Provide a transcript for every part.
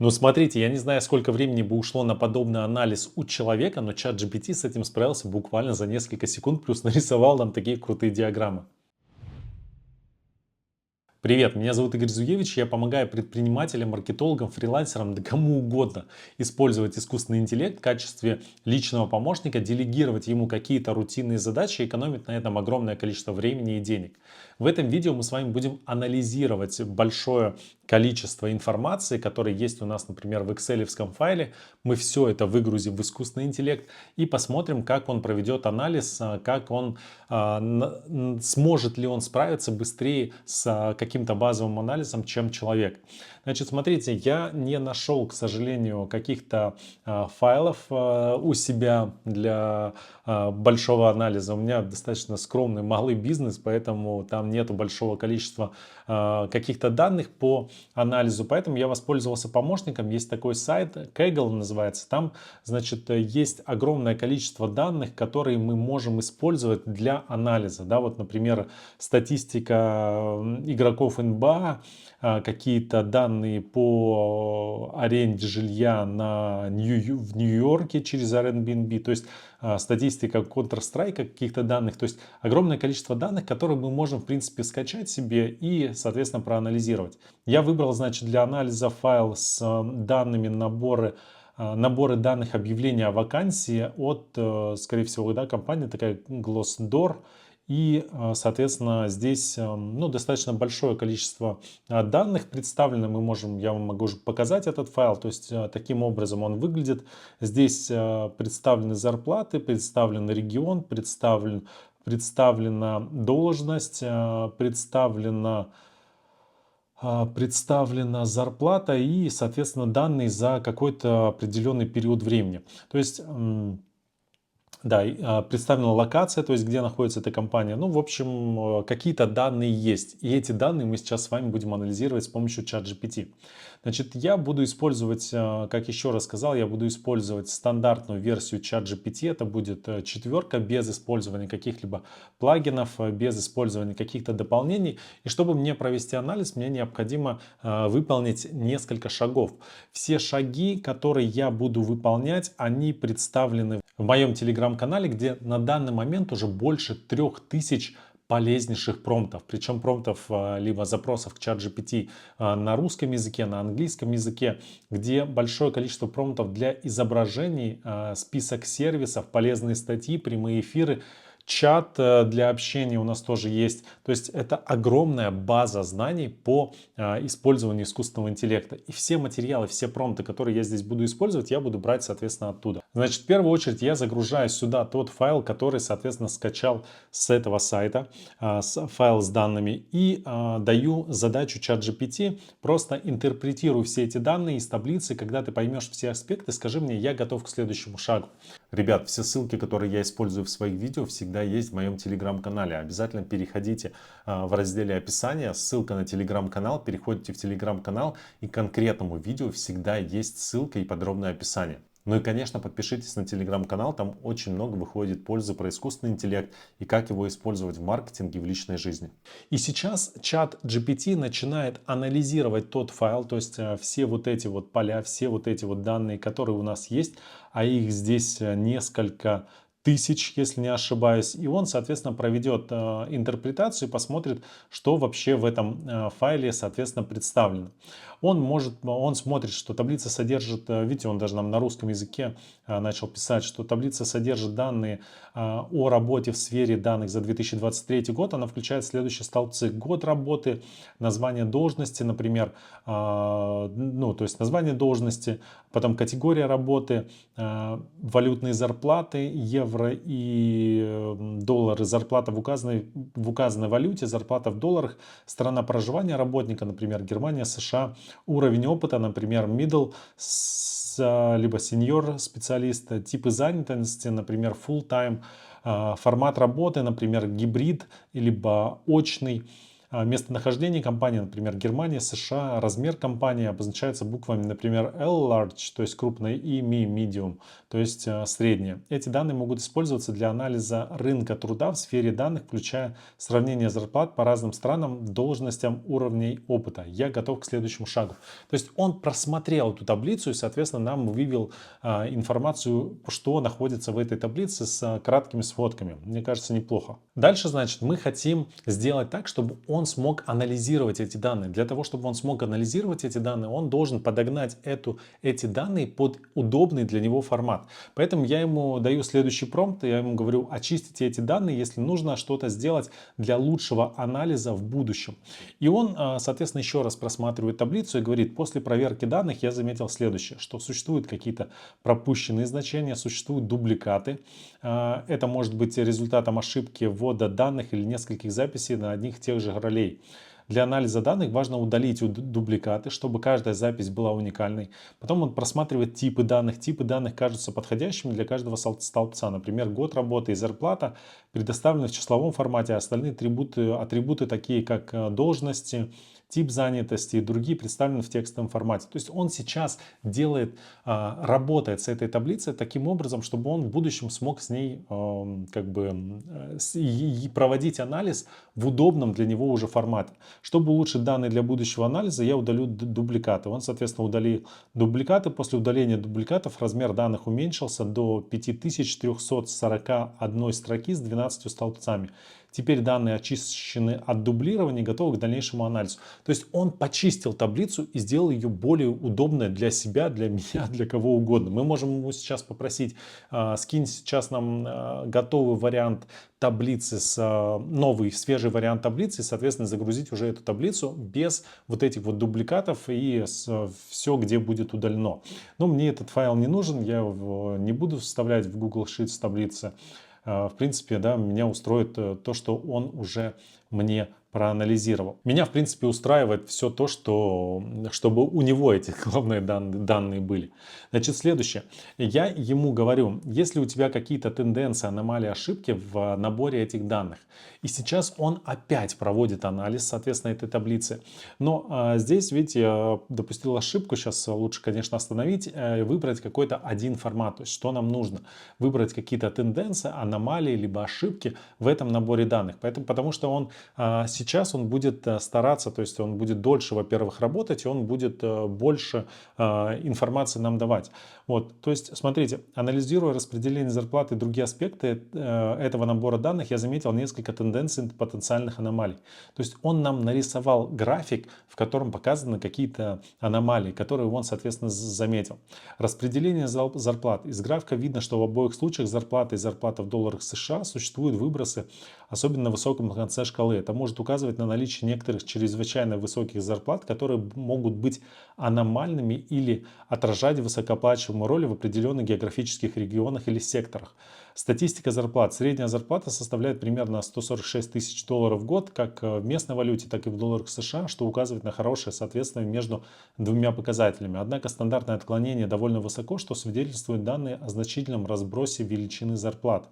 Ну, смотрите, я не знаю, сколько времени бы ушло на подобный анализ у человека, но чат GPT с этим справился буквально за несколько секунд, плюс нарисовал нам такие крутые диаграммы. Привет, меня зовут Игорь Зуевич, я помогаю предпринимателям, маркетологам, фрилансерам, да кому угодно использовать искусственный интеллект в качестве личного помощника, делегировать ему какие-то рутинные задачи и экономить на этом огромное количество времени и денег. В этом видео мы с вами будем анализировать большое количество информации, которая есть у нас, например, в Excel файле. Мы все это выгрузим в искусственный интеллект и посмотрим, как он проведет анализ, как он сможет ли он справиться быстрее с каким-то базовым анализом, чем человек. Значит, смотрите, я не нашел, к сожалению, каких-то файлов у себя для большого анализа. У меня достаточно скромный малый бизнес, поэтому там нету большого количества каких-то данных по анализу. Поэтому я воспользовался помощником. Есть такой сайт, Kaggle называется. Там, значит, есть огромное количество данных, которые мы можем использовать для анализа. Да, вот, например, статистика игроков НБА, какие-то данные по аренде жилья в Нью-Йорке через Airbnb, то есть статистика Counter-Strike, каких-то данных, то есть огромное количество данных, которые мы можем, в принципе, скачать себе и, соответственно, проанализировать. Я выбрал, значит, для анализа файл с данными наборы данных объявления о вакансии от, скорее всего, да, компания такая Glassdoor. И, соответственно, здесь ну, достаточно большое количество данных представлено. Я вам могу показать этот файл. То есть таким образом он выглядит. Здесь представлены зарплаты, представлен регион, представлена должность, представлена зарплата и, соответственно, данные за какой-то определенный период времени. То есть да, представлена локация, то есть где находится эта компания. Ну, в общем, какие-то данные есть. И эти данные мы сейчас с вами будем анализировать с помощью ChatGPT. Значит, я буду использовать, как еще раз сказал, я буду использовать стандартную версию ChatGPT. Это будет четверка, без использования каких-либо плагинов, без использования каких-то дополнений. И чтобы мне провести анализ, мне необходимо выполнить несколько шагов. Все шаги, которые я буду выполнять, они представлены в моем телеграм-канале, где на данный момент уже больше 3000 полезнейших промптов. Причем промптов либо запросов к ChatGPT на русском языке, на английском языке, где большое количество промптов для изображений, список сервисов, полезные статьи, прямые эфиры. Чат для общения у нас тоже есть. То есть это огромная база знаний по использованию искусственного интеллекта. И все материалы, все промпты, которые я здесь буду использовать, я буду брать, соответственно, оттуда. Значит, в первую очередь я загружаю сюда тот файл, который, соответственно, скачал с этого сайта, файл с данными, и даю задачу ChatGPT, просто интерпретируй все эти данные из таблицы. Когда ты поймешь все аспекты, скажи мне, я готов к следующему шагу. Ребят, все ссылки, которые я использую в своих видео, всегда есть в моем телеграм-канале. Обязательно переходите в разделе описания, ссылка на телеграм-канал, переходите в телеграм-канал, и к конкретному видео всегда есть ссылка и подробное описание. Ну и, конечно, подпишитесь на телеграм-канал, там очень много выходит пользы про искусственный интеллект и как его использовать в маркетинге и в личной жизни. И сейчас чат GPT начинает анализировать тот файл, то есть все вот эти вот поля, все вот эти вот данные, которые у нас есть, а их здесь несколько тысяч, если не ошибаюсь. И он, соответственно, проведет интерпретацию и посмотрит, что вообще в этом файле, соответственно, представлено. Он смотрит, что таблица содержит, видите, он даже нам на русском языке начал писать, что таблица содержит данные о работе в сфере данных за 2023 год. Она включает следующие столбцы: год работы, название должности, например, ну, то есть название должности, потом категория работы, валютные зарплаты, евро и доллары, зарплата в указанной валюте, зарплата в долларах, страна проживания работника, например, Германия, США, уровень опыта, например, middle, либо senior специалиста, типы занятости, например, full-time, формат работы, например, гибрид, либо очный, местонахождение компании, например, Германия, США, размер компании обозначается буквами, например, L large, то есть крупный, и M medium, то есть среднее. Эти данные могут использоваться для анализа рынка труда в сфере данных, включая сравнение зарплат по разным странам, должностям, уровней опыта. Я готов к следующему шагу. То есть он просмотрел эту таблицу и, соответственно, нам вывел информацию, что находится в этой таблице с краткими сводками. Мне кажется, неплохо. Дальше, значит, мы хотим сделать так, чтобы он смог анализировать эти данные. Для того, чтобы он смог анализировать эти данные, он должен подогнать эти данные под удобный для него формат. Поэтому я ему даю следующий промпт, я ему говорю: очистите эти данные, если нужно что-то сделать для лучшего анализа в будущем. И он, соответственно, еще раз просматривает таблицу и говорит: после проверки данных я заметил следующее, что существуют какие-то пропущенные значения, существуют дубликаты. Это может быть результатом ошибки ввода данных или нескольких записей на одних и тех же ролей. Для анализа данных важно удалить дубликаты, чтобы каждая запись была уникальной. Потом он просматривает типы данных. Типы данных кажутся подходящими для каждого столбца. Например, год работы и зарплата предоставлены в числовом формате, а остальные атрибуты такие как должности, тип занятости и другие представлены в текстовом формате. То есть он сейчас работает с этой таблицей таким образом, чтобы он в будущем смог с ней проводить анализ в удобном для него уже формате. Чтобы улучшить данные для будущего анализа, я удалю дубликаты. Он, соответственно, удалил дубликаты. После удаления дубликатов размер данных уменьшился до 5341 строки с 12 столбцами. Теперь данные очищены от дублирования и готовы к дальнейшему анализу. То есть он почистил таблицу и сделал ее более удобной для себя, для меня, для кого угодно. Мы можем ему сейчас попросить: скинь сейчас нам готовый вариант таблицы, новый свежий вариант таблицы, и, соответственно, загрузить уже эту таблицу без вот этих вот дубликатов и все, где будет удалено. Но мне этот файл не нужен, я его не буду вставлять в Google Sheets таблицы. В принципе, да, меня устроит то, что он уже мне проанализировал. Меня, в принципе, устраивает все то, чтобы у него эти главные данные были. Значит, следующее. Я ему говорю: если у тебя какие-то тенденции, аномалии, ошибки в наборе этих данных. И сейчас он опять проводит анализ, соответственно, этой таблицы. Но здесь, видите, я допустил ошибку. Сейчас лучше, конечно, остановить, выбрать какой-то один формат. То есть, что нам нужно? Выбрать какие-то тенденции, аномалии, либо ошибки в этом наборе данных. Потому что он сейчас будет стараться, то есть он будет дольше, во-первых, работать, и он будет больше информации нам давать. Вот, то есть, смотрите, анализируя распределение зарплаты и другие аспекты этого набора данных, я заметил несколько тенденций потенциальных аномалий. То есть он нам нарисовал график, в котором показаны какие-то аномалии, которые он, соответственно, заметил. Распределение зарплат. Из графика видно, что в обоих случаях зарплата и зарплата в долларах США существуют выбросы, особенно на высоком конце шкалы. Это может указывать на наличие некоторых чрезвычайно высоких зарплат, которые могут быть аномальными или отражать высокооплачиваемую роль в определенных географических регионах или секторах. Статистика зарплат. Средняя зарплата составляет примерно 146 тысяч долларов в год, как в местной валюте, так и в долларах США, что указывает на хорошее соответствие между двумя показателями. Однако стандартное отклонение довольно высоко, что свидетельствует данные о значительном разбросе величины зарплат.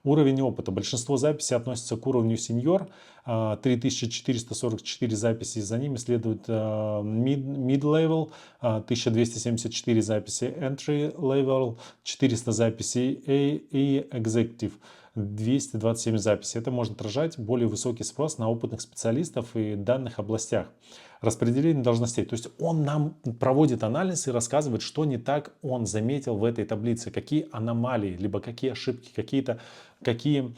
Уровень опыта. Большинство записей относится к уровню сеньор, 3444 записи, за ними следует mid-level, 1274 записи, entry-level, 400 записей и executive, 227 записей. Это может отражать более высокий спрос на опытных специалистов и данных областях. Распределение должностей. То есть он нам проводит анализ и рассказывает, что не так он заметил в этой таблице, какие аномалии, либо какие ошибки, какие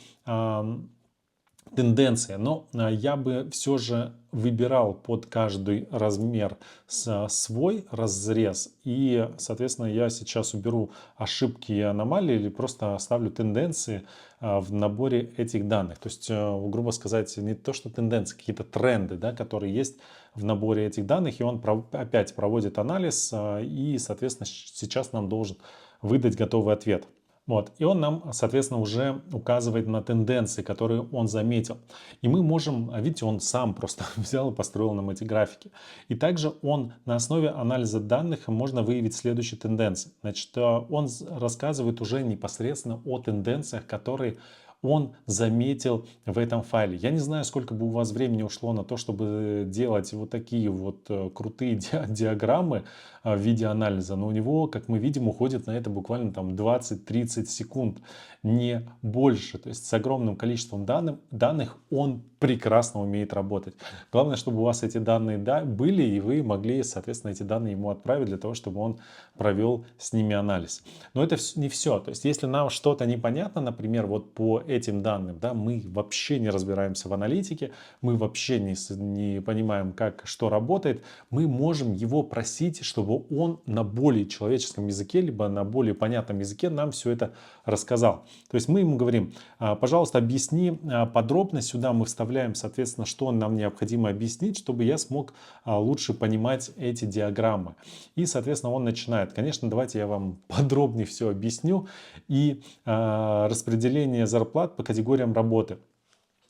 тенденции. Но я бы все же выбирал под каждый размер свой разрез. И, соответственно, я сейчас уберу ошибки и аномалии или просто оставлю тенденции в наборе этих данных. То есть, грубо сказать, не то, что тенденции, какие-то тренды, да, которые есть в наборе этих данных. И он опять проводит анализ и, соответственно, сейчас нам должен выдать готовый ответ. Вот. И он нам, соответственно, уже указывает на тенденции, которые он заметил. И мы можем, видите, он сам просто взял и построил нам эти графики. И также он на основе анализа данных можно выявить следующие тенденции. Значит, он рассказывает уже непосредственно о тенденциях, которые он заметил в этом файле. Я не знаю, сколько бы у вас времени ушло на то, чтобы делать вот такие вот крутые диаграммы в виде анализа, но у него, как мы видим, уходит на это буквально там 20-30 секунд, не больше. То есть с огромным количеством данных он прекрасно умеет работать. Главное, чтобы у вас эти данные были, и вы могли, соответственно, эти данные ему отправить для того, чтобы он провел с ними анализ. Но это не все. То есть если нам что-то непонятно, например, вот по этим данным, да, мы вообще не разбираемся в аналитике, мы вообще не понимаем, как что работает, мы можем его просить, чтобы он на более человеческом языке, либо на более понятном языке нам все это рассказал. То есть мы ему говорим: пожалуйста, объясни подробно. Сюда мы вставляем, соответственно, что нам необходимо объяснить, чтобы я смог лучше понимать эти диаграммы. И, соответственно, он начинает. Конечно, давайте я вам подробнее все объясню. И распределение зарплат по категориям работы.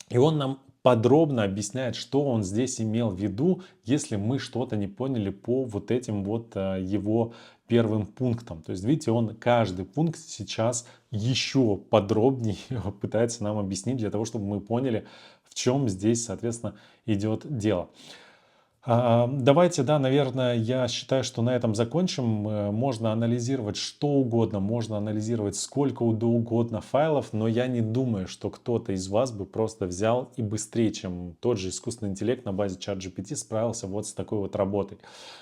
И он нам подробно объясняет, что он здесь имел в виду, если мы что-то не поняли по вот этим вот его первым пунктам. То есть, видите, он каждый пункт сейчас еще подробнее пытается нам объяснить, для того, чтобы мы поняли, в чем здесь, соответственно, идет дело. Давайте, да, наверное, я считаю, что на этом закончим. Можно анализировать что угодно, можно анализировать сколько угодно файлов, но я не думаю, что кто-то из вас бы просто взял и быстрее, чем тот же искусственный интеллект на базе ChatGPT, справился вот с такой вот работой.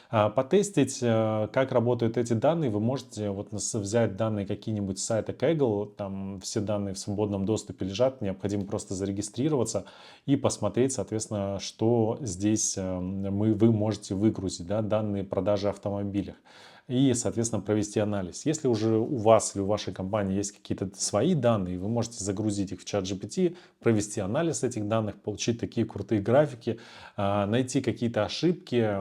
Потестить, как работают эти данные, вы можете вот взять данные какие-нибудь с сайта Kaggle, там все данные в свободном доступе лежат, необходимо просто зарегистрироваться и посмотреть, соответственно, что здесь вы можете выгрузить, да, данные продажи автомобилей и, соответственно, провести анализ. Если уже у вас или у вашей компании есть какие-то свои данные, вы можете загрузить их в ChatGPT, провести анализ этих данных, получить такие крутые графики, найти какие-то ошибки,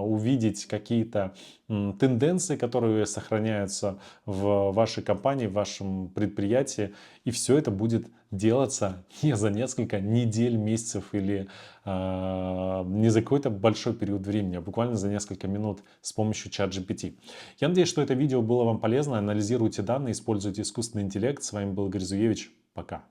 увидеть какие-то тенденции, которые сохраняются в вашей компании, в вашем предприятии. И все это будет делаться не за несколько недель, месяцев или не за какой-то большой период времени, а буквально за несколько минут с помощью ChatGPT. Я надеюсь, что это видео было вам полезно. Анализируйте данные, используйте искусственный интеллект. С вами был Игорь Зуевич. Пока.